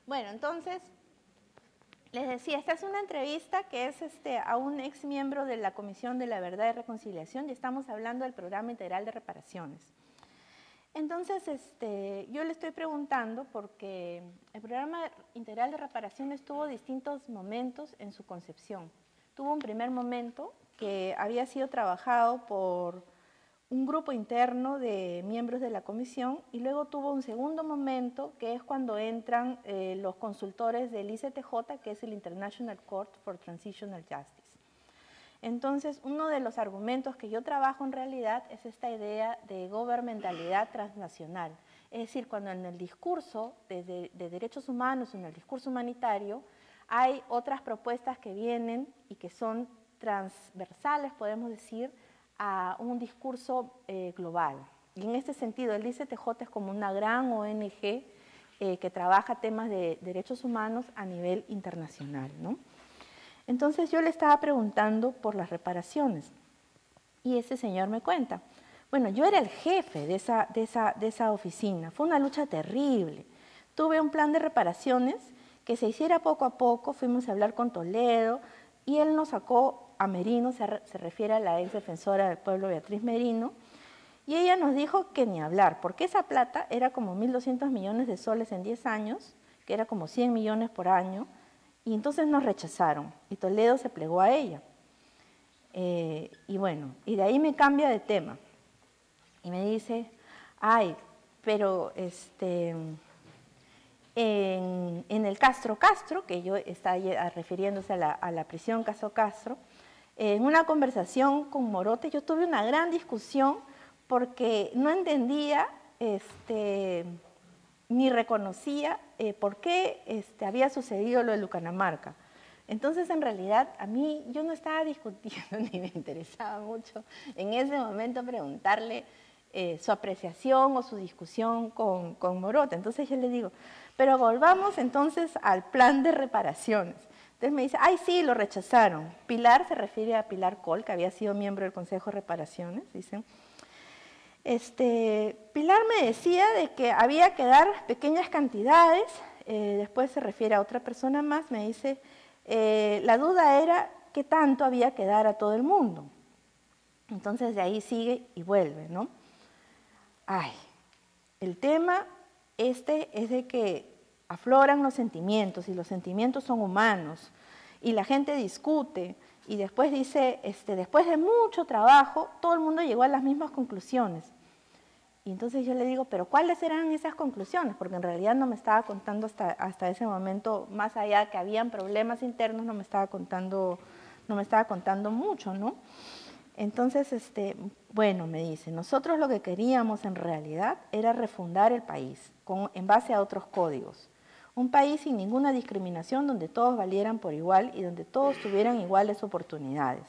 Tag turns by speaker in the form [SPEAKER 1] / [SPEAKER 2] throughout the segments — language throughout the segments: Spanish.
[SPEAKER 1] Bueno, entonces, les decía, esta es una entrevista que es a un ex miembro de la Comisión de la Verdad y Reconciliación y estamos hablando del Programa Integral de Reparaciones. Entonces, yo le estoy preguntando porque el Programa Integral de Reparaciones tuvo distintos momentos en su concepción. Tuvo un primer momento que había sido trabajado por un grupo interno de miembros de la comisión y luego tuvo un segundo momento que es cuando entran los consultores del ICTJ, que es el International Court for Transitional Justice. Entonces, uno de los argumentos que yo trabajo en realidad es esta idea de gobernamentalidad transnacional. Es decir, cuando en el discurso de derechos humanos, en el discurso humanitario, hay otras propuestas que vienen y que son transversales, podemos decir, a un discurso global. Y en este sentido, el ICTJ es como una gran ONG que trabaja temas de derechos humanos a nivel internacional, ¿no? Entonces yo le estaba preguntando por las reparaciones y ese señor me cuenta, bueno, yo era el jefe de esa oficina, fue una lucha terrible, tuve un plan de reparaciones que se hiciera poco a poco, fuimos a hablar con Toledo y él nos sacó a Merino, se refiere a la ex defensora del pueblo Beatriz Merino, y ella nos dijo que ni hablar, porque esa plata era como 1.200 millones de soles en 10 años, que era como 100 millones por año, y entonces nos rechazaron, y Toledo se plegó a ella. Y bueno, y de ahí me cambia de tema, y me dice, ay, pero en el Castro, que yo estaba refiriéndose a la prisión Castro, en una conversación con Morote yo tuve una gran discusión porque no entendía ni reconocía por qué había sucedido lo de Lucanamarca. Entonces, en realidad, a mí yo no estaba discutiendo ni me interesaba mucho en ese momento preguntarle su apreciación o su discusión con Morote. Entonces yo le digo, pero volvamos entonces al plan de reparaciones. Entonces me dice, ay sí, lo rechazaron. Pilar se refiere a Pilar Col, que había sido miembro del Consejo de Reparaciones, dicen. Pilar me decía de que había que dar pequeñas cantidades, después se refiere a otra persona más, me dice, la duda era qué tanto había que dar a todo el mundo. Entonces de ahí sigue y vuelve, ¿no? Ay, el tema es de que afloran los sentimientos y los sentimientos son humanos y la gente discute y después dice, después de mucho trabajo, todo el mundo llegó a las mismas conclusiones. Y entonces yo le digo, pero ¿cuáles eran esas conclusiones? Porque en realidad no me estaba contando hasta ese momento, más allá de que habían problemas internos, no me estaba contando mucho, ¿no? Entonces, bueno, me dice, nosotros lo que queríamos en realidad era refundar el país en base a otros códigos. Un país sin ninguna discriminación donde todos valieran por igual y donde todos tuvieran iguales oportunidades.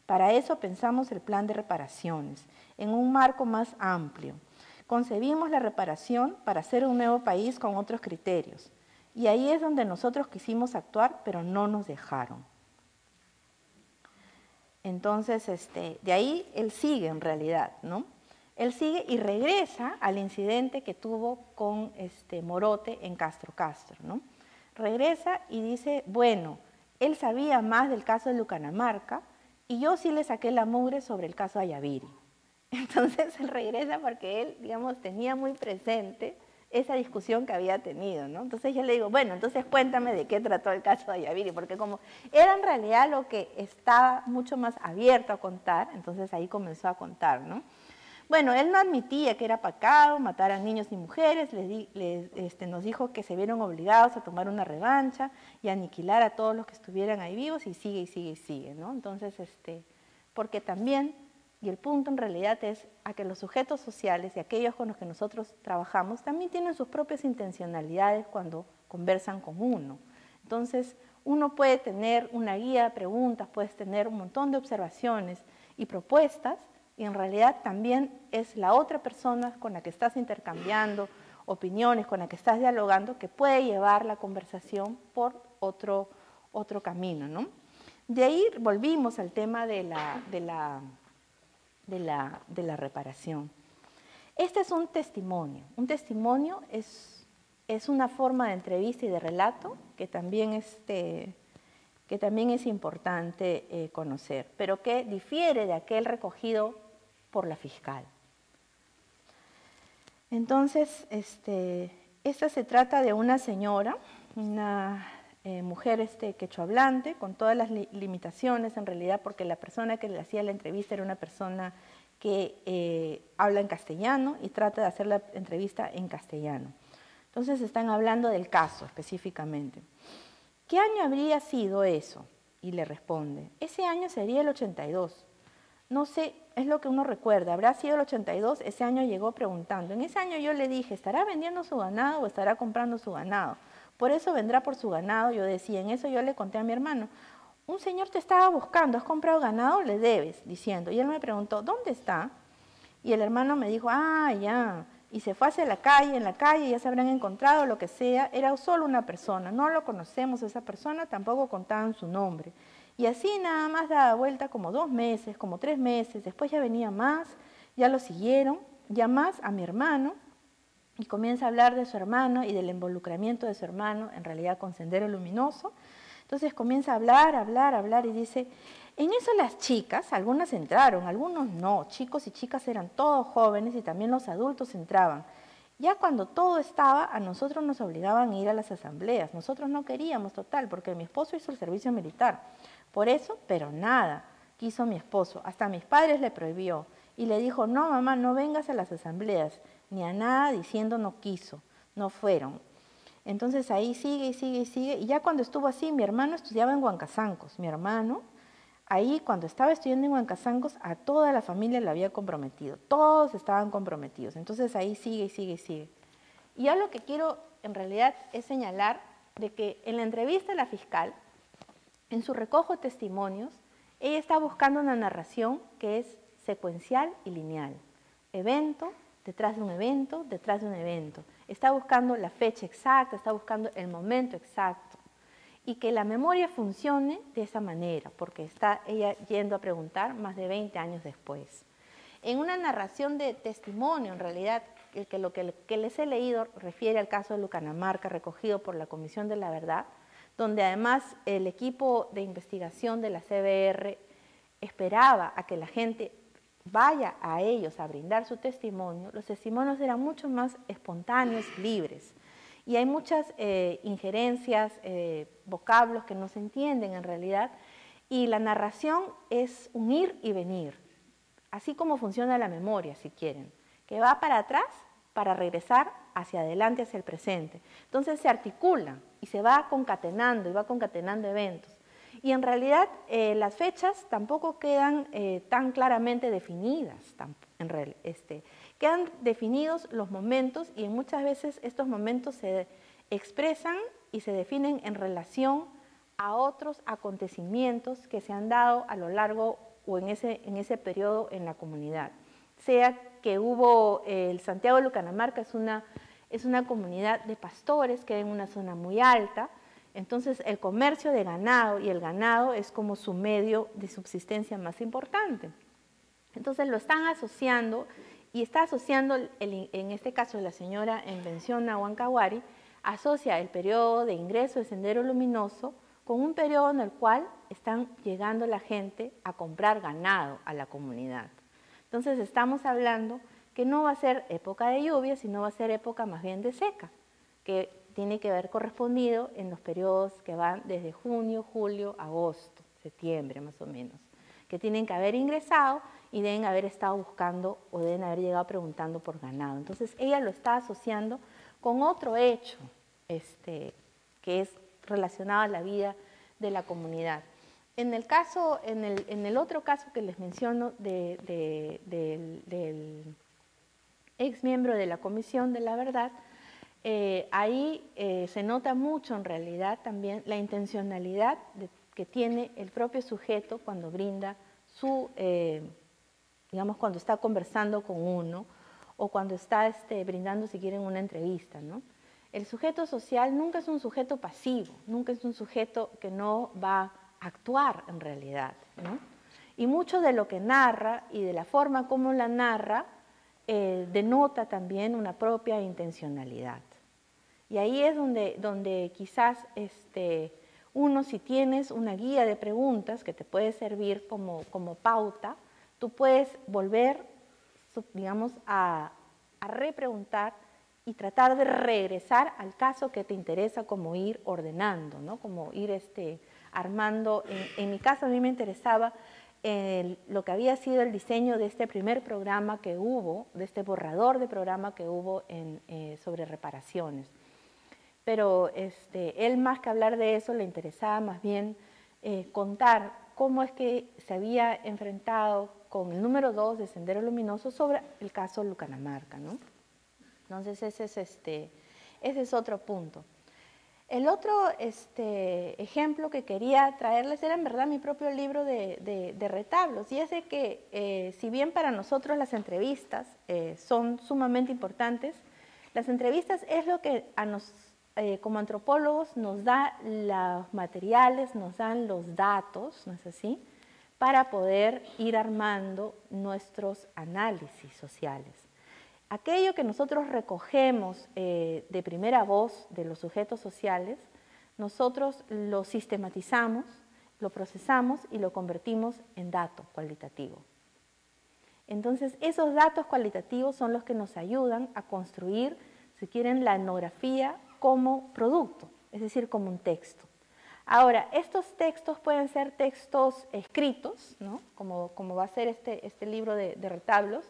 [SPEAKER 1] Para eso pensamos el plan de reparaciones, en un marco más amplio. Concebimos la reparación para hacer un nuevo país con otros criterios. Y ahí es donde nosotros quisimos actuar, pero no nos dejaron. Entonces, de ahí él sigue en realidad, ¿no? Él sigue y regresa al incidente que tuvo con Morote en Castro, ¿no? Regresa y dice, bueno, él sabía más del caso de Lucanamarca y yo sí le saqué la mugre sobre el caso Ayaviri. Entonces él regresa porque él, digamos, tenía muy presente esa discusión que había tenido, ¿no? Entonces yo le digo, bueno, entonces cuéntame de qué trató el caso de Ayaviri, porque como era en realidad lo que estaba mucho más abierto a contar, entonces ahí comenzó a contar, ¿no? Bueno, él no admitía que era pecado matar a niños y mujeres, nos dijo que se vieron obligados a tomar una revancha y a aniquilar a todos los que estuvieran ahí vivos y sigue, ¿no? Entonces, porque también, y el punto en realidad es a que los sujetos sociales y aquellos con los que nosotros trabajamos también tienen sus propias intencionalidades cuando conversan con uno. Entonces, uno puede tener una guía de preguntas, puedes tener un montón de observaciones y propuestas, y en realidad también es la otra persona con la que estás intercambiando opiniones, con la que estás dialogando, que puede llevar la conversación por otro camino, ¿no? De ahí volvimos al tema de la reparación. Este es un testimonio. Un testimonio es es una forma de entrevista y de relato que también es importante conocer, pero que difiere de aquel recogido por la fiscal. Entonces, esta se trata de una señora, una mujer quechohablante, con todas las limitaciones en realidad, porque la persona que le hacía la entrevista era una persona que habla en castellano y trata de hacer la entrevista en castellano. Entonces están hablando del caso específicamente. ¿Qué año habría sido eso? Y le responde, ese año sería el 82. No sé, es lo que uno recuerda, habrá sido el 82, ese año llegó preguntando. En ese año yo le dije, ¿estará vendiendo su ganado o estará comprando su ganado? Por eso vendrá por su ganado, yo decía, en eso yo le conté a mi hermano. Un señor te estaba buscando, ¿has comprado ganado? Le debes, diciendo. Y él me preguntó, ¿dónde está? Y el hermano me dijo, ah, ya. Y se fue hacia la calle, en la calle ya se habrán encontrado, lo que sea. Era solo una persona, no lo conocemos esa persona, tampoco contaban su nombre. Y así nada más daba vuelta como 2 meses, como 3 meses, después ya venía más, ya lo siguieron, ya más a mi hermano, y comienza a hablar de su hermano y del involucramiento de su hermano, en realidad con Sendero Luminoso. Entonces comienza a hablar y dice, en eso las chicas, algunas entraron, algunos no, chicos y chicas eran todos jóvenes y también los adultos entraban. Ya cuando todo estaba, a nosotros nos obligaban a ir a las asambleas, nosotros no queríamos total, porque mi esposo hizo el servicio militar. Por eso, pero nada, quiso mi esposo, hasta mis padres le prohibió y le dijo, no mamá, no vengas a las asambleas, ni a nada diciendo no quiso, no fueron. Entonces ahí sigue y sigue y sigue, y ya cuando estuvo así, mi hermano estudiaba en Huancazancos, mi hermano, ahí cuando estaba estudiando en Huancazancos, a toda la familia la había comprometido, todos estaban comprometidos, entonces ahí sigue y sigue y sigue. Y yo lo que quiero en realidad es señalar de que en la entrevista a la fiscal, en su recojo de testimonios, ella está buscando una narración que es secuencial y lineal, evento detrás de un evento, detrás de un evento. Está buscando la fecha exacta, está buscando el momento exacto. Y que la memoria funcione de esa manera, porque está ella yendo a preguntar más de 20 años después. En una narración de testimonio, en realidad, lo que les he leído refiere al caso de Lucanamarca, recogido por la Comisión de la Verdad, donde además el equipo de investigación de la CBR esperaba a que la gente vaya a ellos a brindar su testimonio. Los testimonios eran mucho más espontáneos, libres. Y hay muchas injerencias, vocablos que no se entienden en realidad, y la narración es un ir y venir, así como funciona la memoria, si quieren, que va para atrás para regresar hacia adelante, hacia el presente. Entonces se articula y se va concatenando y va concatenando eventos. Y en realidad las fechas tampoco quedan tan claramente definidas, quedan definidos los momentos y muchas veces estos momentos se expresan y se definen en relación a otros acontecimientos que se han dado a lo largo o en ese periodo en la comunidad. Sea que hubo, el Santiago de Lucanamarca es una comunidad de pastores que hay en una zona muy alta, entonces el comercio de ganado y el ganado es como su medio de subsistencia más importante. Entonces lo están asociando y está asociando, en este caso la señora en pensión a Huancahuari, asocia el periodo de ingreso de Sendero Luminoso con un periodo en el cual están llegando la gente a comprar ganado a la comunidad. Entonces estamos hablando que no va a ser época de lluvia, sino va a ser época más bien de seca, que tiene que haber correspondido en los periodos que van desde junio, julio, agosto, septiembre más o menos, que tienen que haber ingresado y deben haber estado buscando o deben haber llegado preguntando por ganado. Entonces ella lo está asociando con otro hecho que es relacionado a la vida de la comunidad. En el otro caso que les menciono del ex miembro de la Comisión de la Verdad, ahí se nota mucho en realidad también la intencionalidad que tiene el propio sujeto cuando brinda digamos, cuando está conversando con uno o cuando está brindando, si quieren, una entrevista, ¿no? El sujeto social nunca es un sujeto pasivo, nunca es un sujeto que no va a actuar en realidad, ¿no? Y mucho de lo que narra y de la forma como la narra denota también una propia intencionalidad. Y ahí es donde quizás uno, si tienes una guía de preguntas que te puede servir como pauta, tú puedes volver, digamos, a repreguntar y tratar de regresar al caso que te interesa, como ir ordenando, ¿no? Como ir armando. En mi caso a mí me interesaba lo que había sido el diseño de este primer programa que hubo, de este borrador de programa que hubo sobre reparaciones. Pero él, más que hablar de eso, le interesaba más bien contar cómo es que se había enfrentado con el número 2 de Sendero Luminoso sobre el caso Lucanamarca, ¿no? Entonces ese es otro punto. El otro ejemplo que quería traerles era en verdad mi propio libro de retablos, y es de que si bien para nosotros las entrevistas son sumamente importantes, las entrevistas es lo que como antropólogos nos da los materiales, nos dan los datos, ¿no es así?, para poder ir armando nuestros análisis sociales. Aquello que nosotros recogemos de primera voz de los sujetos sociales, nosotros lo sistematizamos, lo procesamos y lo convertimos en dato cualitativo. Entonces, esos datos cualitativos son los que nos ayudan a construir, si quieren, la etnografía como producto, es decir, como un texto. Ahora, estos textos pueden ser textos escritos, ¿no?, como va a ser este libro de retablos,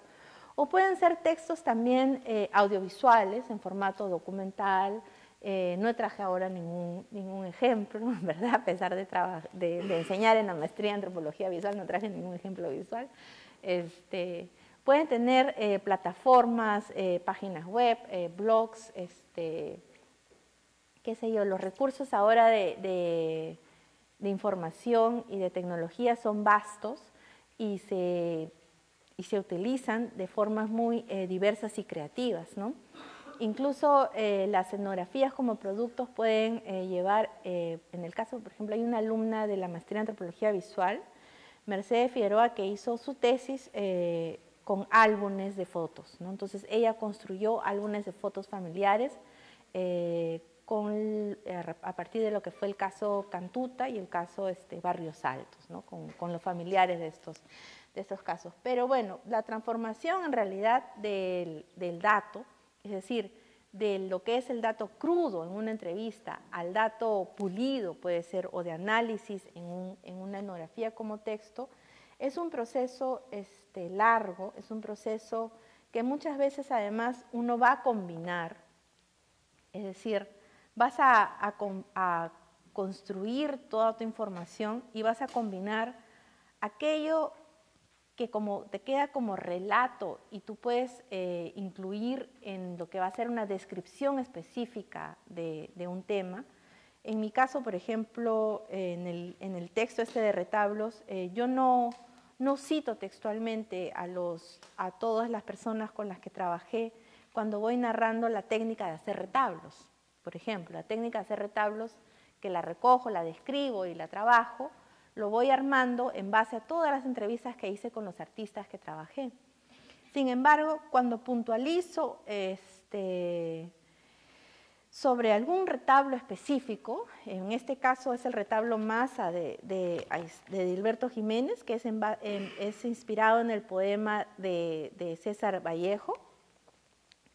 [SPEAKER 1] o pueden ser textos también audiovisuales en formato documental. No traje ahora ningún ejemplo, ¿verdad? A pesar de enseñar en la maestría en antropología visual, no traje ningún ejemplo visual. Pueden tener plataformas, páginas web, blogs, qué sé yo. Los recursos ahora de información y de tecnología son vastos y se utilizan de formas muy diversas y creativas, ¿no? Incluso las etnografías como productos pueden llevar, en el caso, por ejemplo, hay una alumna de la maestría en antropología visual, Mercedes Figueroa, que hizo su tesis con álbumes de fotos, ¿no? Entonces ella construyó álbumes de fotos familiares a partir de lo que fue el caso Cantuta y el caso Barrios Altos, ¿no?, con los familiares de estos casos. Pero bueno, la transformación en realidad del dato, es decir, de lo que es el dato crudo en una entrevista al dato pulido, puede ser, o de análisis en una etnografía como texto, es un proceso largo, es un proceso que muchas veces además uno va a combinar, es decir, vas a construir toda tu información y vas a combinar aquello que te queda como relato y tú puedes incluir en lo que va a ser una descripción específica de un tema. En mi caso, por ejemplo, en el texto de retablos, yo no cito textualmente a todas las personas con las que trabajé cuando voy narrando la técnica de hacer retablos. Por ejemplo, la técnica de hacer retablos, que la recojo, la describo y la trabajo, lo voy armando en base a todas las entrevistas que hice con los artistas que trabajé. Sin embargo, cuando puntualizo sobre algún retablo específico, en este caso es el retablo Masa de Dilberto Jiménez, que es inspirado en el poema de César Vallejo.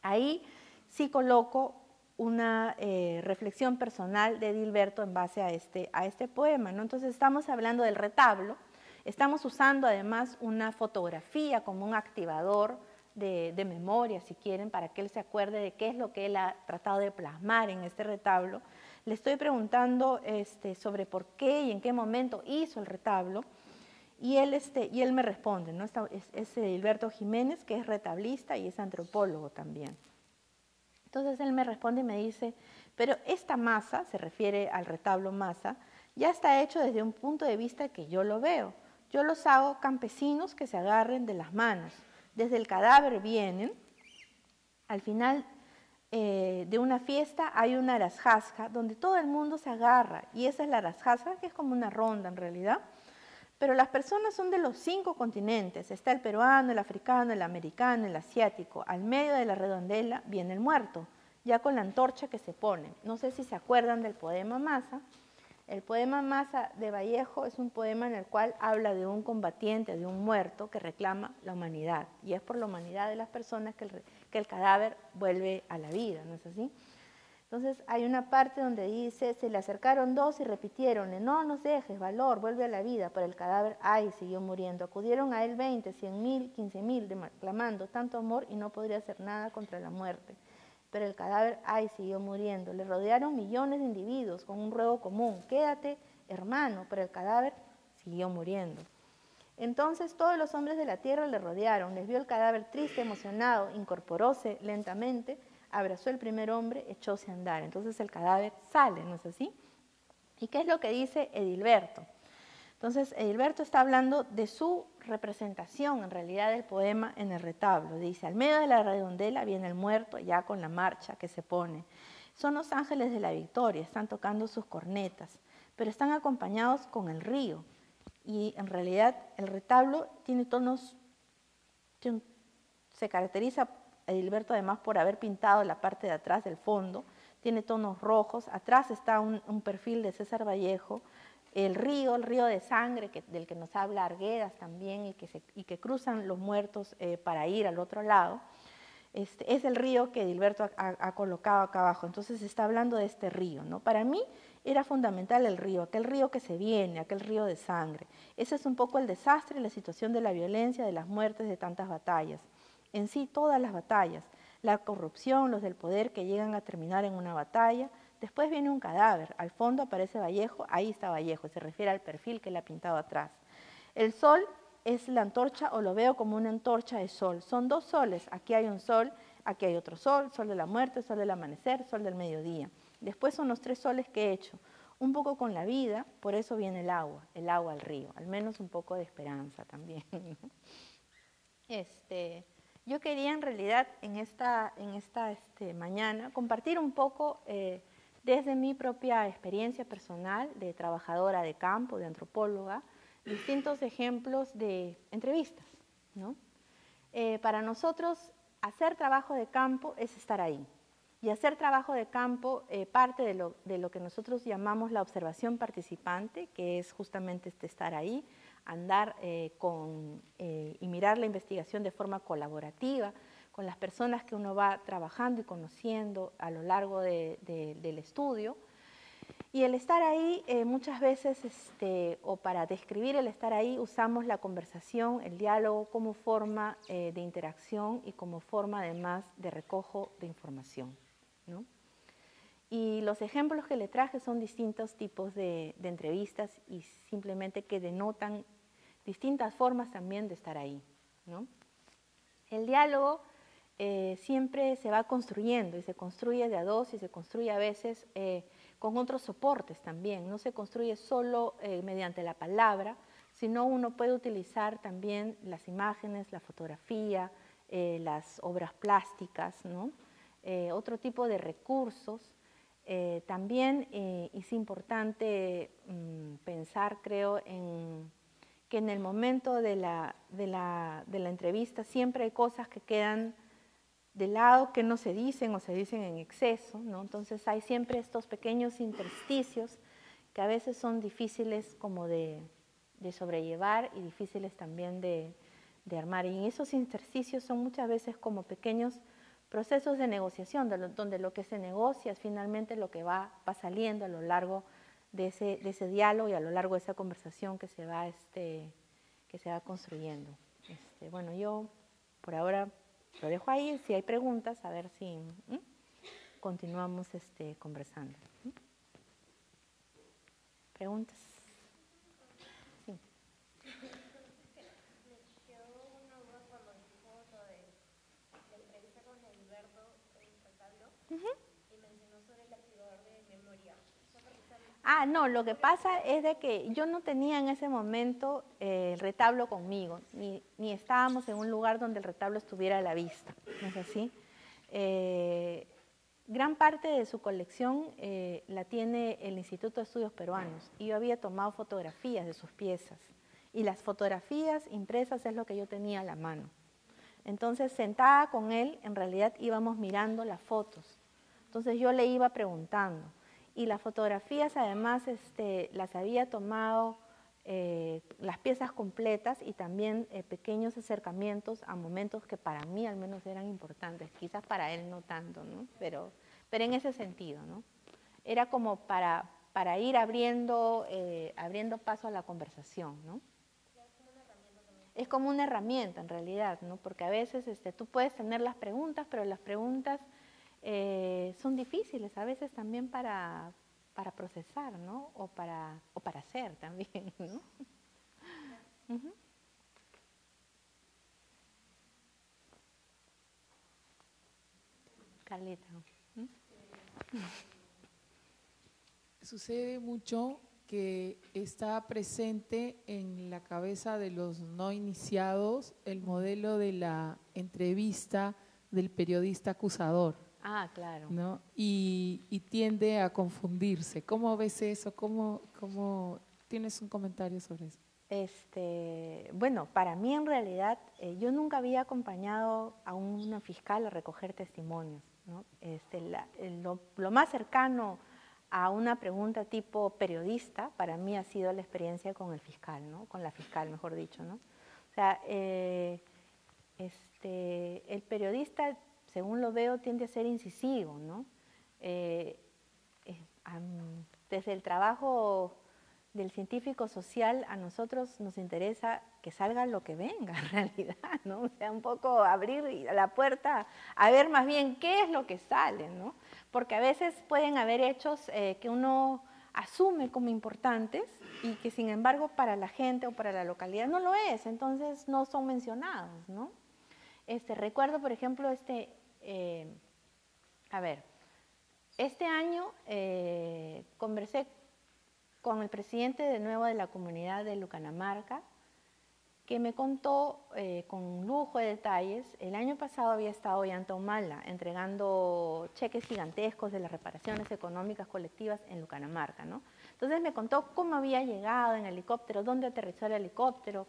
[SPEAKER 1] Ahí sí coloco una reflexión personal de Dilberto en base a este poema, ¿no? Entonces estamos hablando del retablo, estamos usando además una fotografía como un activador de memoria, si quieren, para que él se acuerde de qué es lo que él ha tratado de plasmar en este retablo. Le estoy preguntando sobre por qué y en qué momento hizo el retablo, y él me responde, ¿no? Es Dilberto Jiménez, que es retablista y es antropólogo también. Entonces él me responde y me dice, pero esta masa, se refiere al retablo Masa, ya está hecho desde un punto de vista que yo lo veo. Yo los hago campesinos que se agarren de las manos. Desde el cadáver vienen, al final de una fiesta hay una arasjasja donde todo el mundo se agarra, y esa es la arasjasja, que es como una ronda en realidad. Pero las personas son de los 5 continentes, está el peruano, el africano, el americano, el asiático. Al medio de la redondela viene el muerto, ya con la antorcha que se pone. No sé si se acuerdan del poema Masa. El poema Masa de Vallejo es un poema en el cual habla de un combatiente, de un muerto que reclama la humanidad. Y es por la humanidad de las personas que el cadáver vuelve a la vida, ¿no es así? Entonces hay una parte donde dice, se le acercaron dos y repitieron, no nos dejes, valor, vuelve a la vida, pero el cadáver, ay, siguió muriendo. Acudieron a él 20, 100.000, 15.000, clamando tanto amor y no podría hacer nada contra la muerte. Pero el cadáver, ay, siguió muriendo. Le rodearon millones de individuos con un ruego común, quédate, hermano, pero el cadáver siguió muriendo. Entonces todos los hombres de la tierra le rodearon, les vio el cadáver triste, emocionado, incorporóse lentamente, abrazó el primer hombre, echóse a andar. Entonces el cadáver sale, ¿no es así? ¿Y qué es lo que dice Edilberto? Entonces Edilberto está hablando de su representación en realidad del poema en el retablo. Dice, al medio de la redondela viene el muerto ya con la marcha que se pone. Son los ángeles de la victoria, están tocando sus cornetas, pero están acompañados con el río. Y en realidad el retablo tiene tonos, se caracteriza Edilberto además por haber pintado la parte de atrás del fondo, tiene tonos rojos, atrás está un perfil de César Vallejo, el río de sangre del que nos habla Arguedas también y que cruzan los muertos para ir al otro lado, es el río que Edilberto ha colocado acá abajo. Entonces está hablando de este río, ¿no? Para mí era fundamental el río, aquel río que se viene, aquel río de sangre. Ese es un poco el desastre y la situación de la violencia, de las muertes, de tantas batallas. En sí, todas las batallas, la corrupción, los del poder que llegan a terminar en una batalla. Después viene un cadáver, al fondo aparece Vallejo, ahí está Vallejo, se refiere al perfil que él ha pintado atrás. El sol es la antorcha, o lo veo como una antorcha de sol. Son dos soles, aquí hay un sol, aquí hay otro sol, sol de la muerte, sol del amanecer, sol del mediodía. Después son los tres soles que he hecho, un poco con la vida, por eso viene el agua al río, al menos un poco de esperanza también. Yo quería en realidad en esta mañana compartir un poco desde mi propia experiencia personal de trabajadora de campo, de antropóloga, distintos ejemplos de entrevistas, ¿no? Para nosotros hacer trabajo de campo es estar ahí. Y hacer trabajo de campo parte de lo que nosotros llamamos la observación participante, que es justamente estar ahí, andar y mirar la investigación de forma colaborativa con las personas que uno va trabajando y conociendo a lo largo del estudio. Y el estar ahí, muchas veces, o para describir el estar ahí, usamos la conversación, el diálogo como forma de interacción y como forma además de recojo de información, ¿no? Y los ejemplos que le traje son distintos tipos de entrevistas y simplemente que denotan distintas formas también de estar ahí, ¿no? El diálogo siempre se va construyendo y se construye de a dos y se construye a veces con otros soportes también. No se construye solo mediante la palabra, sino uno puede utilizar también las imágenes, la fotografía, las obras plásticas, ¿no? Otro tipo de recursos. También es importante pensar, creo, que en el momento de la entrevista siempre hay cosas que quedan de lado, que no se dicen o se dicen en exceso, ¿no? Entonces hay siempre estos pequeños intersticios que a veces son difíciles como de sobrellevar y difíciles también de armar. Y esos intersticios son muchas veces como pequeños procesos de negociación, donde lo que se negocia es finalmente lo que va saliendo a lo largo de ese diálogo y a lo largo de esa conversación que se va construyendo. Bueno, yo por ahora lo dejo ahí, si hay preguntas, a ver si continuamos conversando. ¿Preguntas? Sí.
[SPEAKER 2] Me quedó una duda cuando dijo lo de la entrevista con Edilberto en retablo y mencionó sobre el activador de memoria.
[SPEAKER 1] No, lo que pasa es de que yo no tenía en ese momento el retablo conmigo, ni estábamos en un lugar donde el retablo estuviera a la vista, ¿no es así? Gran parte de su colección la tiene el Instituto de Estudios Peruanos y yo había tomado fotografías de sus piezas y las fotografías impresas es lo que yo tenía a la mano. Entonces, sentada con él, en realidad íbamos mirando las fotos. Entonces yo le iba preguntando. Y las fotografías además las había tomado las piezas completas y también pequeños acercamientos a momentos que para mí al menos eran importantes, quizás para él no tanto, ¿no? Pero en ese sentido, ¿no? Era como para ir abriendo paso a la conversación, ¿no? Es como una herramienta en realidad, ¿no? Porque a veces tú puedes tener las preguntas, pero las preguntas son difíciles a veces también para procesar, ¿no? O para hacer también, ¿no? Uh-huh. Carlita. ¿Mm?
[SPEAKER 3] Sucede mucho que está presente en la cabeza de los no iniciados el modelo de la entrevista del periodista acusador.
[SPEAKER 1] Ah, claro.
[SPEAKER 3] ¿No? Y tiende a confundirse. ¿Cómo ves eso? ¿Cómo tienes un comentario sobre eso?
[SPEAKER 1] Bueno, para mí en realidad, yo nunca había acompañado a una fiscal a recoger testimonios, ¿no? Lo más cercano a una pregunta tipo periodista, para mí ha sido la experiencia con el fiscal, ¿no? Con la fiscal, mejor dicho, ¿no? O sea, el periodista, según lo veo, tiende a ser incisivo, ¿no? Desde el trabajo del científico social, a nosotros nos interesa que salga lo que venga, en realidad, ¿no? O sea, un poco abrir la puerta a ver más bien qué es lo que sale, ¿no? Porque a veces pueden haber hechos que uno asume como importantes y que sin embargo para la gente o para la localidad no lo es, entonces no son mencionados, ¿no? Recuerdo, por ejemplo, este año conversé con el presidente de nuevo de la comunidad de Lucanamarca, que me contó con lujo de detalles. El año pasado había estado Ollanta Humala entregando cheques gigantescos de las reparaciones económicas colectivas en Lucanamarca, ¿no? Entonces me contó cómo había llegado en helicóptero, dónde aterrizó el helicóptero,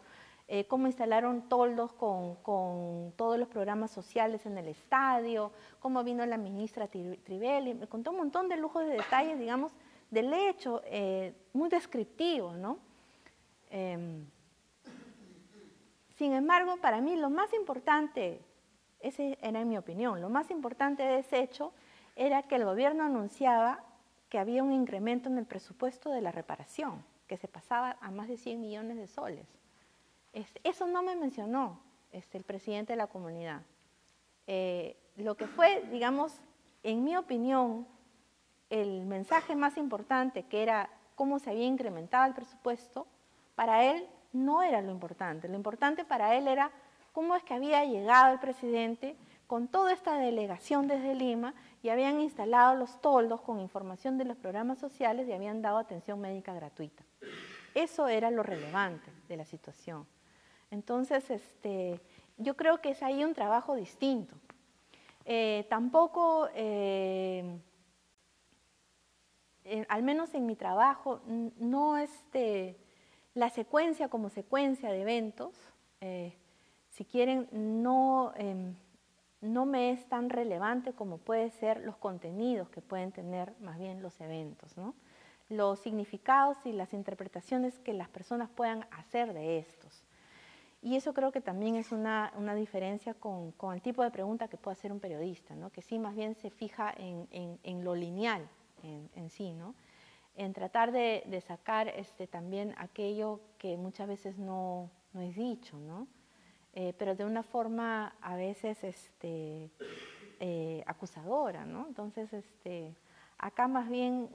[SPEAKER 1] cómo instalaron toldos con todos los programas sociales en el estadio, cómo vino la ministra Trivelli. Me contó un montón de lujos de detalles, digamos, del hecho, muy descriptivo, ¿no? Sin embargo, para mí lo más importante, esa era mi opinión, lo más importante de ese hecho era que el gobierno anunciaba que había un incremento en el presupuesto de la reparación, que se pasaba a más de 100 millones de soles. Eso no me mencionó el presidente de la comunidad. Lo que fue, digamos, en mi opinión, el mensaje más importante, que era cómo se había incrementado el presupuesto, para él no era lo importante para él era cómo es que había llegado el presidente con toda esta delegación desde Lima y habían instalado los toldos con información de los programas sociales y habían dado atención médica gratuita. Eso era lo relevante de la situación. Entonces, yo creo que es ahí un trabajo distinto. Tampoco, al menos en mi trabajo, no la secuencia como secuencia de eventos, si quieren, no me es tan relevante como puede ser los contenidos que pueden tener más bien los eventos, ¿no? Los significados y las interpretaciones que las personas puedan hacer de estos. Y eso creo que también es una diferencia con el tipo de pregunta que puede hacer un periodista, ¿no? Que sí más bien se fija en lo lineal en sí, ¿no? En tratar de sacar también aquello que muchas veces no es dicho, ¿no? Pero de una forma a veces acusadora, ¿no? Entonces, acá más bien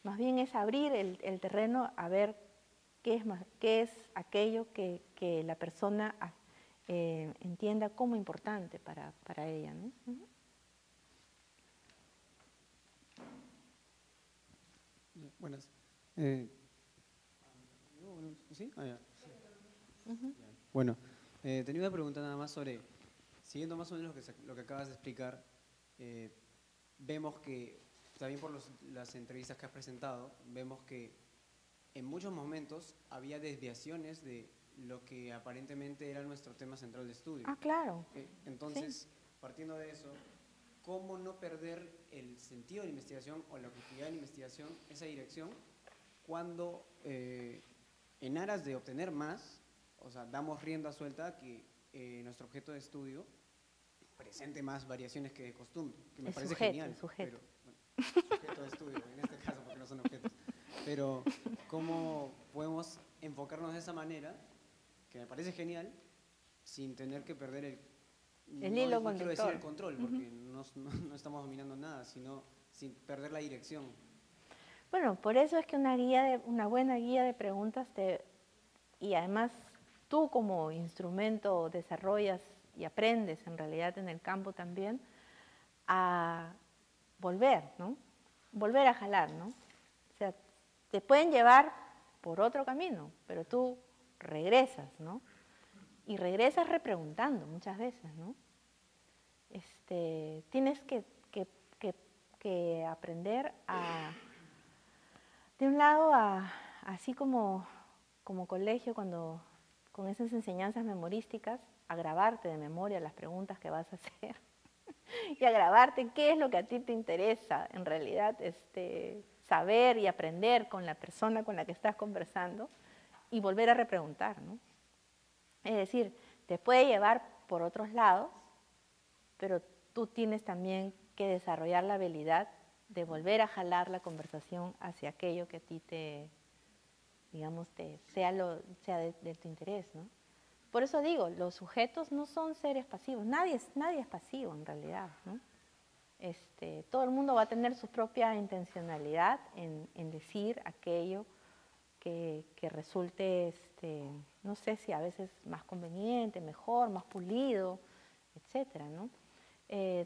[SPEAKER 1] es abrir el terreno a ver qué es aquello que la persona entienda como importante para ella, ¿no? Uh-huh.
[SPEAKER 4] Buenas. ¿Sí? Ah, ya.
[SPEAKER 1] Uh-huh.
[SPEAKER 4] Bueno, tenía una pregunta nada más sobre, siguiendo más o menos lo que acabas de explicar, vemos que, también por las entrevistas que has presentado, vemos que en muchos momentos había desviaciones de lo que aparentemente era nuestro tema central de estudio.
[SPEAKER 1] Ah, claro.
[SPEAKER 4] Entonces,
[SPEAKER 1] sí.
[SPEAKER 4] partiendo de eso, cómo no perder el sentido de la investigación o la objetividad de la investigación, esa dirección, cuando en aras de obtener más, o sea, damos rienda suelta a que nuestro objeto de estudio presente más variaciones que de costumbre, que me
[SPEAKER 1] El
[SPEAKER 4] parece
[SPEAKER 1] sujeto,
[SPEAKER 4] genial.
[SPEAKER 1] el sujeto.
[SPEAKER 4] Pero, bueno, sujeto de estudio, en este caso, porque no son objetos. Pero, ¿cómo podemos enfocarnos de esa manera, que me parece genial, sin tener que perder
[SPEAKER 1] El hilo
[SPEAKER 4] no quiero decir
[SPEAKER 1] conductor.
[SPEAKER 4] el control, porque no estamos dominando nada, sino sin perder la dirección?
[SPEAKER 1] Bueno, por eso es que una buena guía de preguntas y además tú como instrumento desarrollas y aprendes en realidad en el campo también a volver, ¿no? Volver a jalar, ¿no? O sea, te pueden llevar por otro camino, pero tú regresas, ¿no? Y regresas repreguntando muchas veces, ¿no? Tienes que aprender de un lado, así como colegio, cuando con esas enseñanzas memorísticas, a grabarte de memoria las preguntas que vas a hacer y a grabarte qué es lo que a ti te interesa en realidad saber y aprender con la persona con la que estás conversando y volver a repreguntar, ¿no? Es decir, te puede llevar por otros lados, pero tú tienes también que desarrollar la habilidad de volver a jalar la conversación hacia aquello que a ti sea de tu interés, ¿no? Por eso digo, los sujetos no son seres pasivos, nadie es pasivo en realidad, ¿no? Todo el mundo va a tener su propia intencionalidad en decir aquello que resulte, no sé si a veces más conveniente, mejor, más pulido, etcétera, ¿no?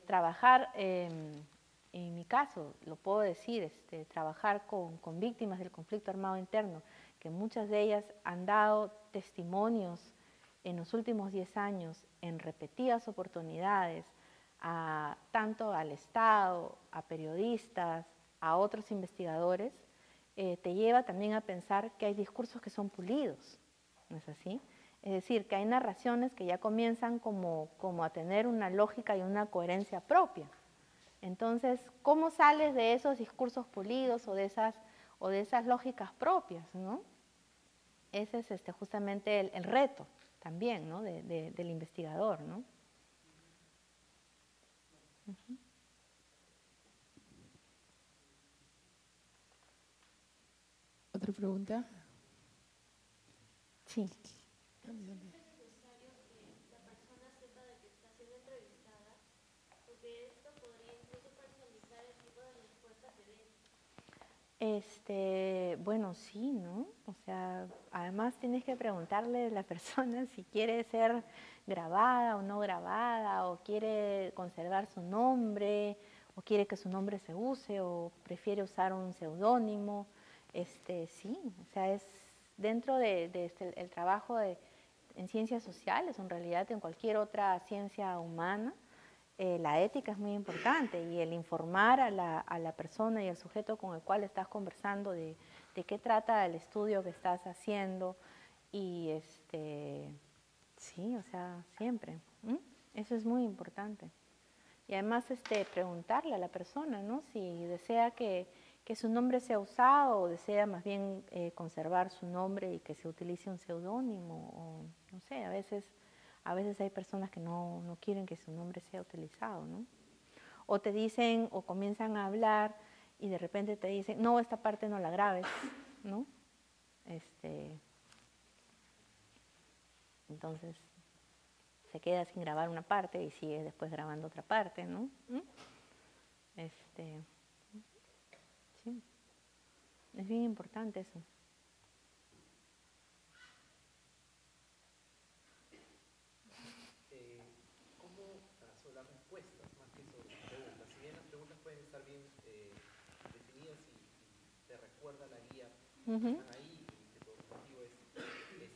[SPEAKER 1] Trabajar, en mi caso, lo puedo decir, trabajar con víctimas del conflicto armado interno, que muchas de ellas han dado testimonios en los últimos 10 años en repetidas oportunidades, tanto al Estado, a periodistas, a otros investigadores, te lleva también a pensar que hay discursos que son pulidos, ¿no es así? Es decir, que hay narraciones que ya comienzan como a tener una lógica y una coherencia propia. Entonces, ¿cómo sales de esos discursos pulidos o de esas lógicas propias, ¿no? Ese es justamente el reto también, ¿no? del investigador, ¿no? Uh-huh.
[SPEAKER 3] ¿Otra pregunta?
[SPEAKER 1] Sí.
[SPEAKER 3] ¿Dónde?
[SPEAKER 2] Es necesario que la persona sepa de que está siendo entrevistada, porque esto podría incluso personalizar el tipo de respuesta que dé.
[SPEAKER 1] Bueno, sí, ¿no? O sea, además tienes que preguntarle a la persona si quiere ser grabada o no grabada, o quiere conservar su nombre, o quiere que su nombre se use, o prefiere usar un seudónimo. Sí, o sea, es dentro el trabajo en ciencias sociales, en realidad en cualquier otra ciencia humana, la ética es muy importante y el informar a la persona y al sujeto con el cual estás conversando de qué trata el estudio que estás haciendo y sí, o sea, siempre. Eso es muy importante. Y además preguntarle a la persona, ¿no? Si desea que su nombre sea usado o desea más bien conservar su nombre y que se utilice un seudónimo, o no sé, a veces hay personas que no quieren que su nombre sea utilizado, ¿no? O te dicen, o comienzan a hablar y de repente te dicen, no, esta parte no la grabes, ¿no? Entonces se queda sin grabar una parte y sigue después grabando otra parte, ¿no? Sí, es bien importante eso.
[SPEAKER 5] ¿Cómo sobre las respuestas más que sobre las preguntas? Si bien las preguntas pueden estar bien definidas y te recuerda la guía que están ahí y que tu objetivo es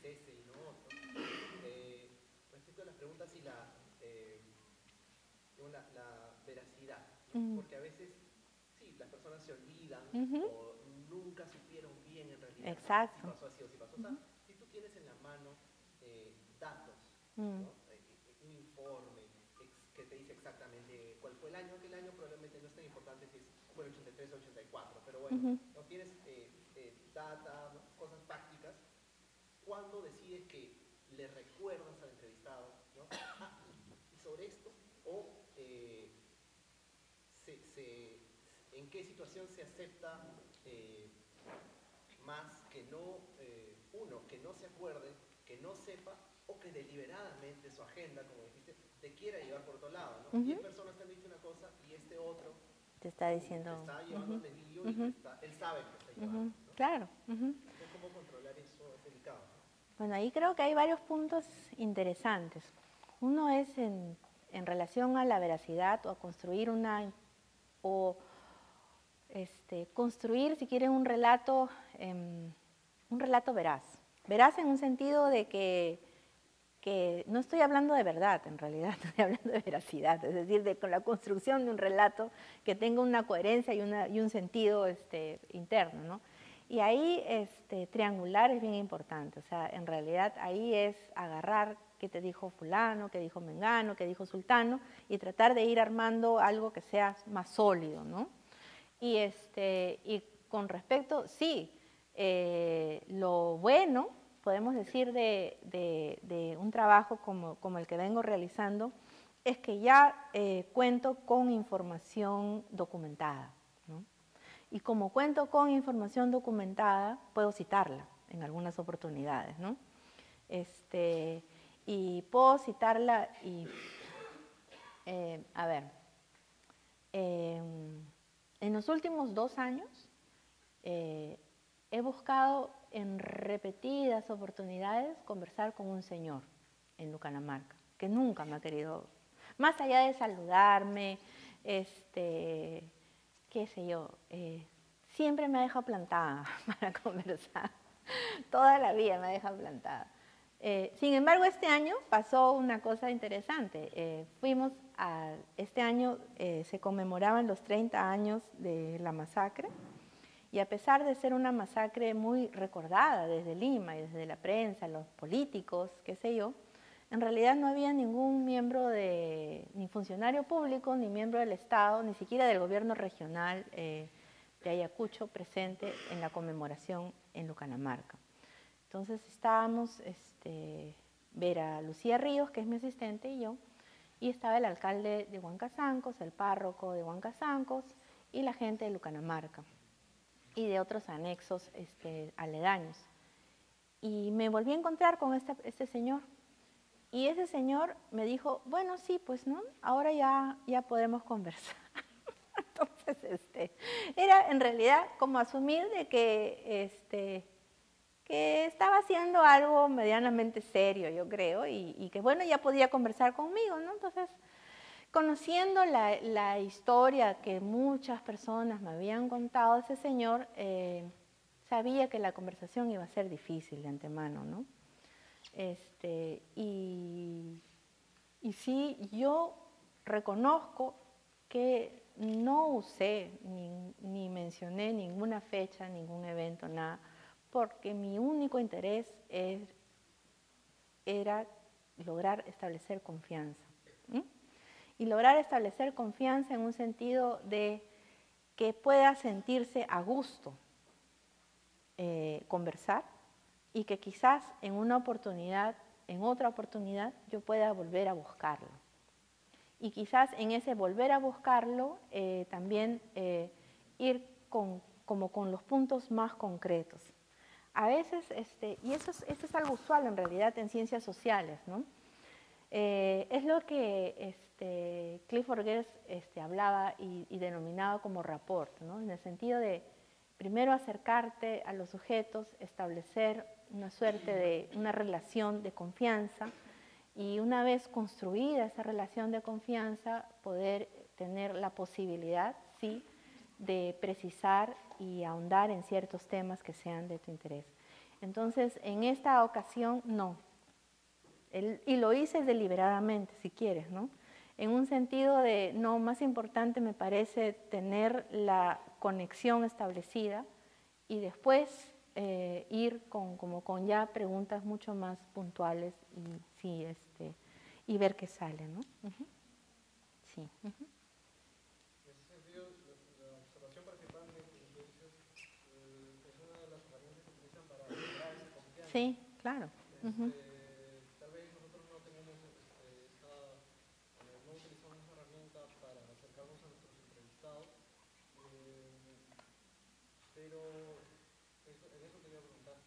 [SPEAKER 5] ese y no otro, respecto a las preguntas y la veracidad, ¿no? Porque a veces, sí, las personas se olvidan o nunca supieron bien en realidad si pasó así o si pasó. O sea, si tú tienes en la mano datos, ¿no? Un informe que te dice exactamente cuál fue el año. Aquel año probablemente no es tan importante si fue el 83 o 84, pero bueno, no tienes data, ¿no? Cosas prácticas. ¿Cuándo decides que le recuerdas al entrevistado, ¿no? Y sobre esto, o en qué situación se acepta más que no, uno, que no se acuerde, que no sepa, o que deliberadamente su agenda, como dijiste, te quiera llevar por otro lado, ¿no? 10 personas te han dicho una cosa y este otro
[SPEAKER 1] te está diciendo...
[SPEAKER 5] te está llevando al desvío y él sabe que te está llevando, ¿no?
[SPEAKER 1] Claro.
[SPEAKER 5] Entonces, ¿cómo controlar eso? Es delicado, ¿no?
[SPEAKER 1] Bueno, ahí creo que hay varios puntos interesantes. Uno es en relación a la veracidad o a construir construir, si quieren, un relato veraz. Veraz en un sentido de que no estoy hablando de verdad, en realidad, estoy hablando de veracidad, es decir, con la construcción de un relato que tenga una coherencia y un sentido interno, ¿no? Y ahí triangular es bien importante, o sea, en realidad ahí es agarrar qué te dijo fulano, qué dijo mengano, qué dijo sultano, y tratar de ir armando algo que sea más sólido, ¿no? Y con respecto, sí, lo bueno, podemos decir, de un trabajo como el que vengo realizando, es que ya cuento con información documentada, ¿no? Y como cuento con información documentada, puedo citarla en algunas oportunidades, ¿no? Y puedo citarla y, a ver, en los últimos 2 años he buscado en repetidas oportunidades conversar con un señor en Lucanamarca, que nunca me ha querido, más allá de saludarme, qué sé yo, siempre me ha dejado plantada para conversar. Toda la vida me ha dejado plantada. Sin embargo, este año pasó una cosa interesante. Este año se conmemoraban los 30 años de la masacre, y a pesar de ser una masacre muy recordada desde Lima y desde la prensa, los políticos, qué sé yo, en realidad no había ningún miembro ni funcionario público, ni miembro del Estado, ni siquiera del gobierno regional de Ayacucho presente en la conmemoración en Lucanamarca. Entonces estábamos, Vera Lucía Ríos, que es mi asistente, y yo, y estaba el alcalde de Huancazancos, el párroco de Huancazancos y la gente de Lucanamarca y de otros anexos aledaños. Y me volví a encontrar con este señor, y ese señor me dijo, bueno, sí, pues, ¿no? Ahora ya podemos conversar. Entonces, era en realidad como asumir de que estaba haciendo algo medianamente serio, yo creo, y que, bueno, ya podía conversar conmigo, ¿no? Entonces, conociendo la historia que muchas personas me habían contado, ese señor sabía que la conversación iba a ser difícil de antemano, ¿no? Y sí, yo reconozco que no usé ni mencioné ninguna fecha, ningún evento, nada, porque mi único interés era lograr establecer confianza. Y lograr establecer confianza en un sentido de que pueda sentirse a gusto conversar, y que quizás en otra oportunidad, yo pueda volver a buscarlo. Y quizás en ese volver a buscarlo también ir como con los puntos más concretos. A veces, y esto es algo usual en realidad en ciencias sociales, ¿no? Es lo que Clifford Geertz hablaba y denominaba como rapport, ¿no? En el sentido de primero acercarte a los sujetos, establecer una suerte de una relación de confianza, y una vez construida esa relación de confianza, poder tener la posibilidad, sí, de precisar y ahondar en ciertos temas que sean de tu interés. Entonces, en esta ocasión, no. Y lo hice deliberadamente, si quieres, ¿no? En un sentido de, no, más importante me parece tener la conexión establecida y después ir con ya preguntas mucho más puntuales y, sí, y ver qué sale, ¿no? Sí. Sí, claro. Ujú.
[SPEAKER 5] Tal vez nosotros no tenemos no utilizamos esa herramienta para acercarnos a nuestros entrevistados, pero en eso quería preguntar.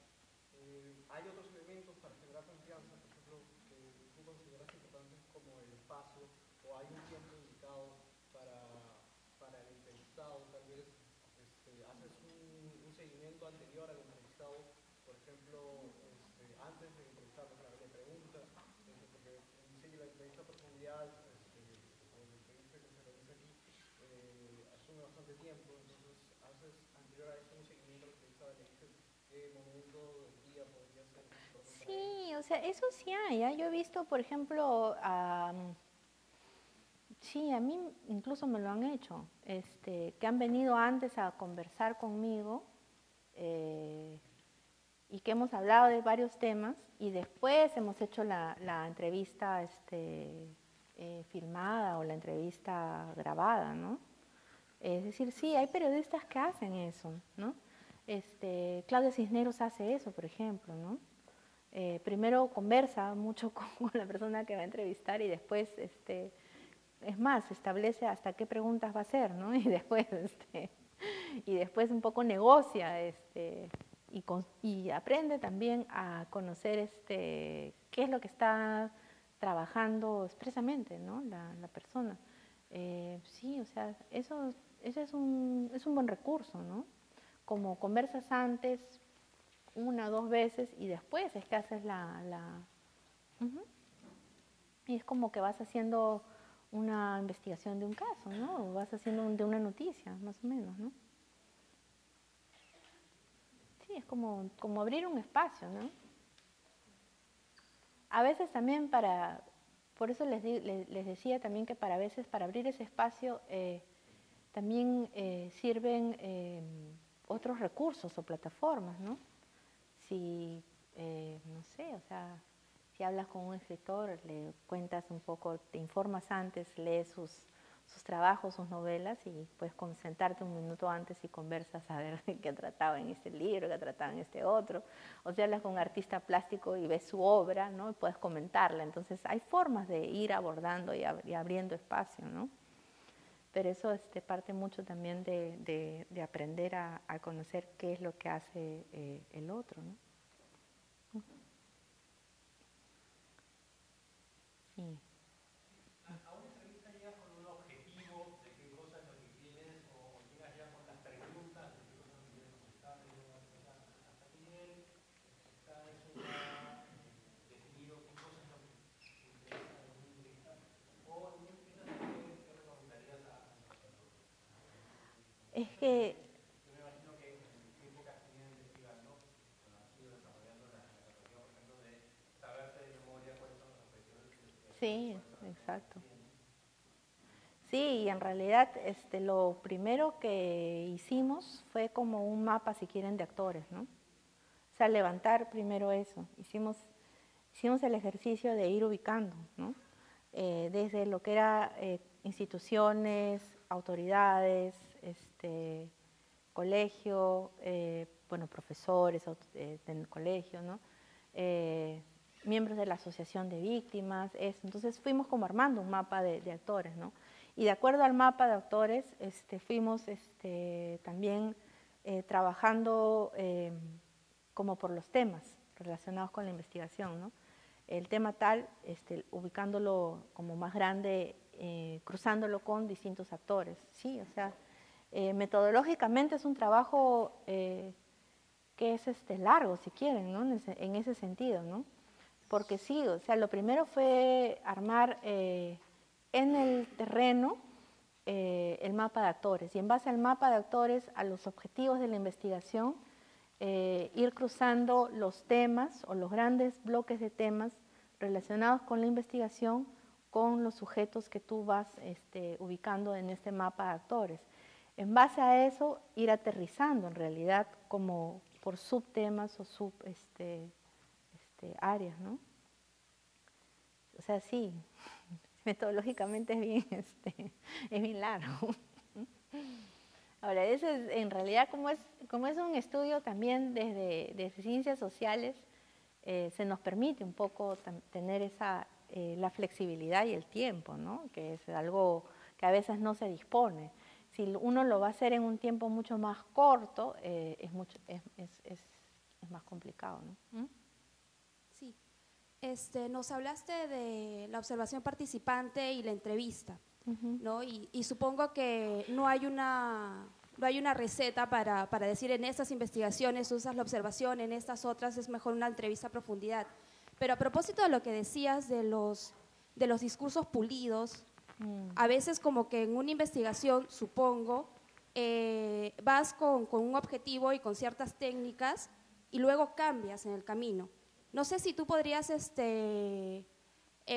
[SPEAKER 5] ¿Hay otros elementos para generar confianza, por ejemplo, que tú consideras importantes como el espacio o hay un tiempo dedicado para el entrevistado? Tal vez haces un seguimiento anterior al entrevistado, por ejemplo, antes de entrevistarlo, claro, le preguntas, porque sí, la entrevista a profundidad, o la entrevista que se realiza aquí, asume bastante tiempo, entonces haces anterior a eso un seguimiento a la entrevista, le dices qué momento del día podría ser más importante para él.
[SPEAKER 1] Sí, o sea, eso sí hay, ¿ah? Yo he visto, por ejemplo, sí, a mí incluso me lo han hecho, que han venido antes a conversar conmigo eh, y que hemos hablado de varios temas y después hemos hecho la entrevista filmada o la entrevista grabada, ¿no? Es decir, sí, hay periodistas que hacen eso, ¿no? Claudia Cisneros hace eso, por ejemplo, ¿no? Primero conversa mucho con la persona que va a entrevistar y después, es más, establece hasta qué preguntas va a hacer, ¿no? Y después un poco negocia, y aprende también a conocer, qué es lo que está trabajando expresamente, ¿no? La persona. Sí, o sea, ese es un buen recurso, ¿no? Como conversas antes, una o dos veces, y después es que haces Ujú. Y es como que vas haciendo una investigación de un caso, ¿no? O vas haciendo de una noticia, más o menos, ¿no? Sí, es como abrir un espacio, ¿no? A veces también por eso les decía también que para veces para abrir ese espacio también sirven otros recursos o plataformas, ¿no? Si, no sé, o sea, si hablas con un escritor, le cuentas un poco, te informas antes, lees sus trabajos, sus novelas y puedes sentarte un minuto antes y conversas a ver qué ha tratado en este libro, qué ha tratado en este otro. O si hablas con un artista plástico y ves su obra, ¿no? Y puedes comentarla. Entonces hay formas de ir abordando y abriendo espacio, ¿no? Pero eso parte mucho también de aprender a conocer qué es lo que hace el otro, ¿no? Sí.
[SPEAKER 6] A una entrevista llegas con un objetivo de qué cosa es lo que quieres o llegas ya con las preguntas de qué cosa es lo que quieres contestar. Hasta qué nivel está eso ya definido, qué cosa es lo que te interesa en una entrevista. O en una entrevista también, ¿qué recomendarías a los alumnos?
[SPEAKER 1] Es
[SPEAKER 6] Eso
[SPEAKER 1] que,
[SPEAKER 6] también, yo me imagino que en el tiempo que has tenido investigando, bueno, has ido desarrollando la capacidad, por ejemplo, de saberte de memoria cuáles son los objetivos de tu investigación y
[SPEAKER 1] sí,
[SPEAKER 6] cuáles son las preguntas
[SPEAKER 1] exacto.
[SPEAKER 6] que tienes.
[SPEAKER 1] Sí, y en realidad lo primero que hicimos fue como un mapa, si quieren, de actores, ¿no? O sea, levantar primero eso. Hicimos el ejercicio de ir ubicando, ¿no? Desde lo que era instituciones, autoridades, colegio, bueno, profesores del colegio, ¿no? Miembros de la asociación de víctimas, eso. Entonces fuimos como armando un mapa de actores, ¿no? Y de acuerdo al mapa de actores, fuimos también trabajando como por los temas relacionados con la investigación, ¿no? El tema tal, ubicándolo como más grande, cruzándolo con distintos actores, sí, o sea, metodológicamente es un trabajo que es largo, si quieren, ¿no? En ese sentido, ¿no? Porque sí, o sea, lo primero fue armar en el terreno el mapa de actores y en base al mapa de actores, a los objetivos de la investigación, ir cruzando los temas o los grandes bloques de temas relacionados con la investigación con los sujetos que tú vas ubicando en este mapa de actores. En base a eso, ir aterrizando en realidad como por subtemas o áreas, ¿no? O sea, sí, metodológicamente es bien largo. Ahora, en realidad, como es un estudio también desde ciencias sociales, se nos permite un poco tener la flexibilidad y el tiempo, ¿no? Que es algo que a veces no se dispone. Si uno lo va a hacer en un tiempo mucho más corto, es más complicado, ¿no?
[SPEAKER 7] Sí. Nos hablaste de la observación participante y la entrevista, ¿no? Y supongo que no hay una receta para decir en estas investigaciones usas la observación, en estas otras es mejor una entrevista a profundidad. Pero a propósito de lo que decías de los discursos pulidos, a veces como que en una investigación, supongo, vas con un objetivo y con ciertas técnicas y luego cambias en el camino. No sé si tú podrías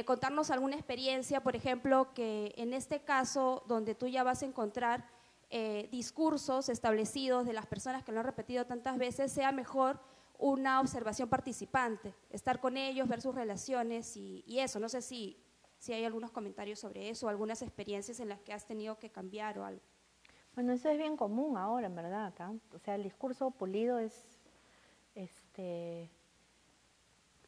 [SPEAKER 7] contarnos alguna experiencia, por ejemplo, que en este caso donde tú ya vas a encontrar discursos establecidos de las personas que lo han repetido tantas veces, sea mejor una observación participante, estar con ellos, ver sus relaciones y eso. No sé si hay algunos comentarios sobre eso, algunas experiencias en las que has tenido que cambiar o algo.
[SPEAKER 1] Bueno, eso es bien común ahora, en verdad, ¿no? O sea, el discurso pulido es,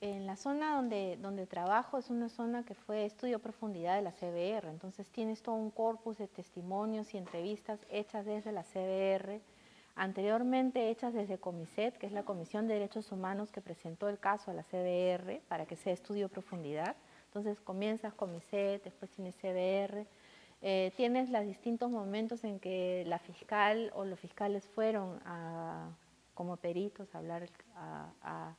[SPEAKER 1] en la zona donde trabajo es una zona que fue estudio a profundidad de la CBR, entonces tienes todo un corpus de testimonios y entrevistas hechas desde la CBR, anteriormente hechas desde Comiset, que es la Comisión de Derechos Humanos que presentó el caso a la CBR para que sea estudio a profundidad. Entonces comienzas Comiset, después tienes CBR, tienes los distintos momentos en que la fiscal o los fiscales fueron como peritos a hablar, a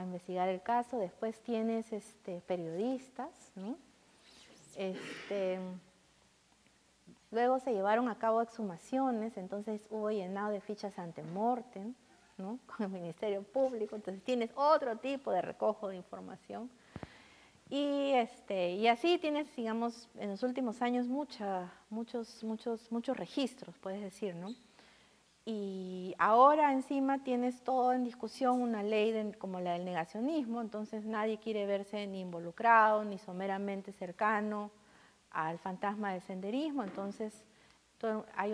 [SPEAKER 1] investigar el caso. Después tienes periodistas, ¿no? Luego se llevaron a cabo exhumaciones, entonces hubo llenado de fichas ante mortem, ¿no? Con el Ministerio Público, entonces tienes otro tipo de recojo de información. Y así tienes, digamos, en los últimos años muchos registros, puedes decir, ¿no? Y ahora encima tienes todo en discusión una ley como la del negacionismo, entonces nadie quiere verse ni involucrado ni someramente cercano al fantasma del senderismo, entonces hay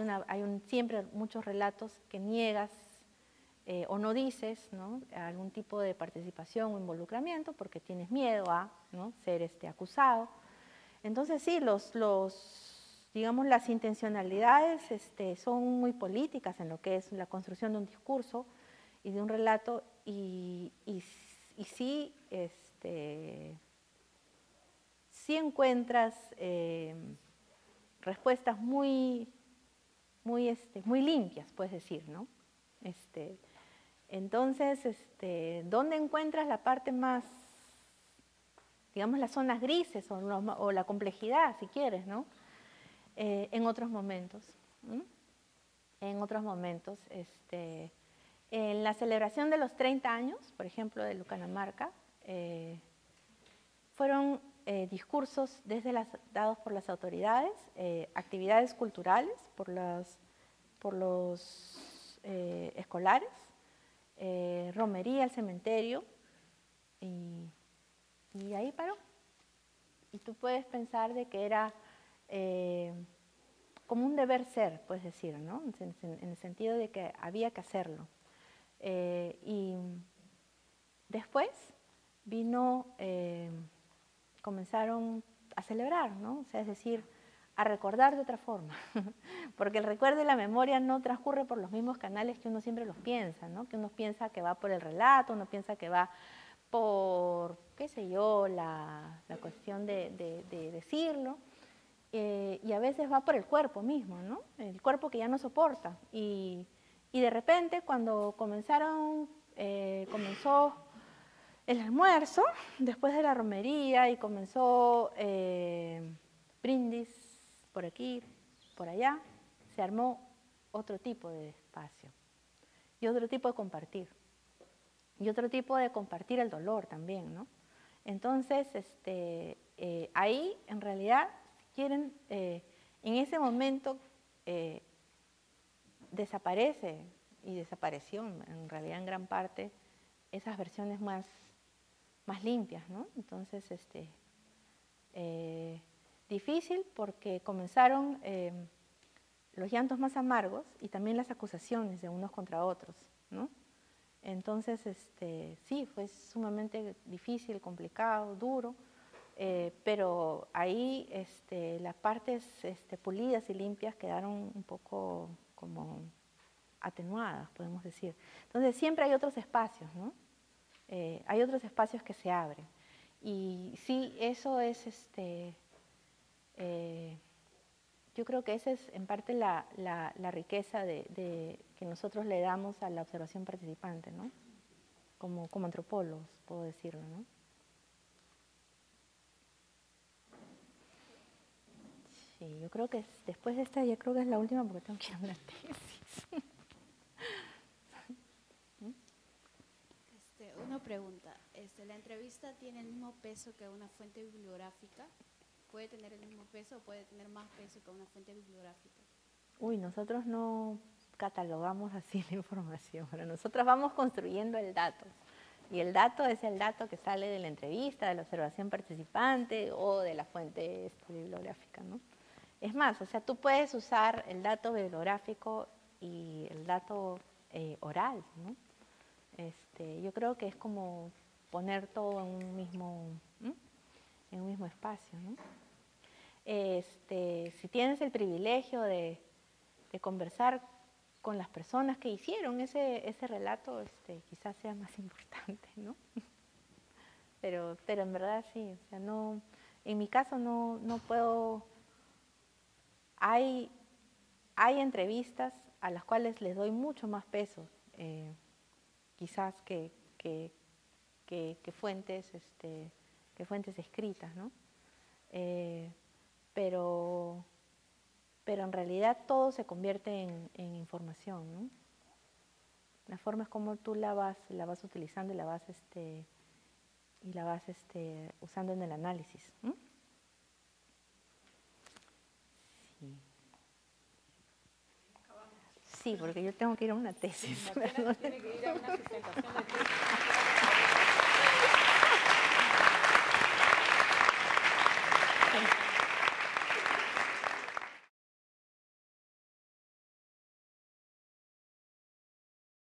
[SPEAKER 1] siempre muchos relatos que niegas o no dices, ¿no? Algún tipo de participación o involucramiento porque tienes miedo a, ¿no? ser acusado. Entonces sí, digamos, las intencionalidades son muy políticas en lo que es la construcción de un discurso y de un relato y sí, sí encuentras respuestas muy limpias, puedes decir, ¿no? Entonces, ¿dónde encuentras la parte más, digamos, las zonas grises o la complejidad, si quieres, ¿no? En otros momentos. En otros momentos. En la celebración de los 30 años, por ejemplo, de Lucanamarca, fueron discursos dados por las autoridades, actividades culturales por los escolares, romería al cementerio, y ahí paró. Y tú puedes pensar de que era como un deber ser, puedes decir, ¿no? En el sentido de que había que hacerlo. Y después comenzaron a celebrar, ¿no? O sea, es decir, a recordar de otra forma, porque el recuerdo y la memoria no transcurre por los mismos canales que uno siempre los piensa, ¿no? Que uno piensa que va por el relato, uno piensa que va por, qué sé yo, la cuestión de decirlo, y a veces va por el cuerpo mismo, ¿no? El cuerpo que ya no soporta, y de repente cuando comenzó el almuerzo, después de la romería, y comenzó brindis por aquí, por allá, se armó otro tipo de espacio y otro tipo de compartir. Y otro tipo de compartir el dolor también, ¿no? Entonces, ahí, en realidad, si quieren, en ese momento desaparece y desapareció, en realidad, en gran parte, esas versiones más limpias, ¿no? Entonces, difícil porque comenzaron los llantos más amargos y también las acusaciones de unos contra otros, ¿no? Entonces, sí, fue sumamente difícil, complicado, duro, pero ahí las partes pulidas y limpias quedaron un poco como atenuadas, podemos decir. Entonces, siempre hay otros espacios, ¿no? Hay otros espacios que se abren. Y sí, eso es, yo creo que esa es en parte la riqueza que nosotros le damos a la observación participante, ¿no? Como antropólogos, puedo decirlo, ¿no? Sí, yo creo que después de esta, ya creo que es la última porque tengo que ir a una tesis.
[SPEAKER 8] Una pregunta. ¿La entrevista tiene el mismo peso que una fuente bibliográfica? ¿Puede tener el mismo peso o puede tener más peso que una fuente bibliográfica?
[SPEAKER 1] Uy, nosotros no catalogamos así la información, pero nosotros vamos construyendo el dato. Y el dato es el dato que sale de la entrevista, de la observación participante o de la fuente bibliográfica, ¿no? Es más, o sea, tú puedes usar el dato bibliográfico y el dato oral, ¿no? Yo creo que es como poner todo en un mismo espacio, ¿no? Si tienes el privilegio de conversar con las personas que hicieron ese relato, quizás sea más importante, ¿no? Pero en verdad sí, o sea, no, en mi caso no puedo. Hay entrevistas a las cuales les doy mucho más peso, quizás que fuentes escritas, ¿no? Pero en realidad todo se convierte en información, ¿no? La forma es como tú la vas utilizando y la vas usando en el análisis, ¿no? Sí. Sí, porque yo tengo que ir a una tesis.
[SPEAKER 3] Martina tiene que ir a una presentación de tesis.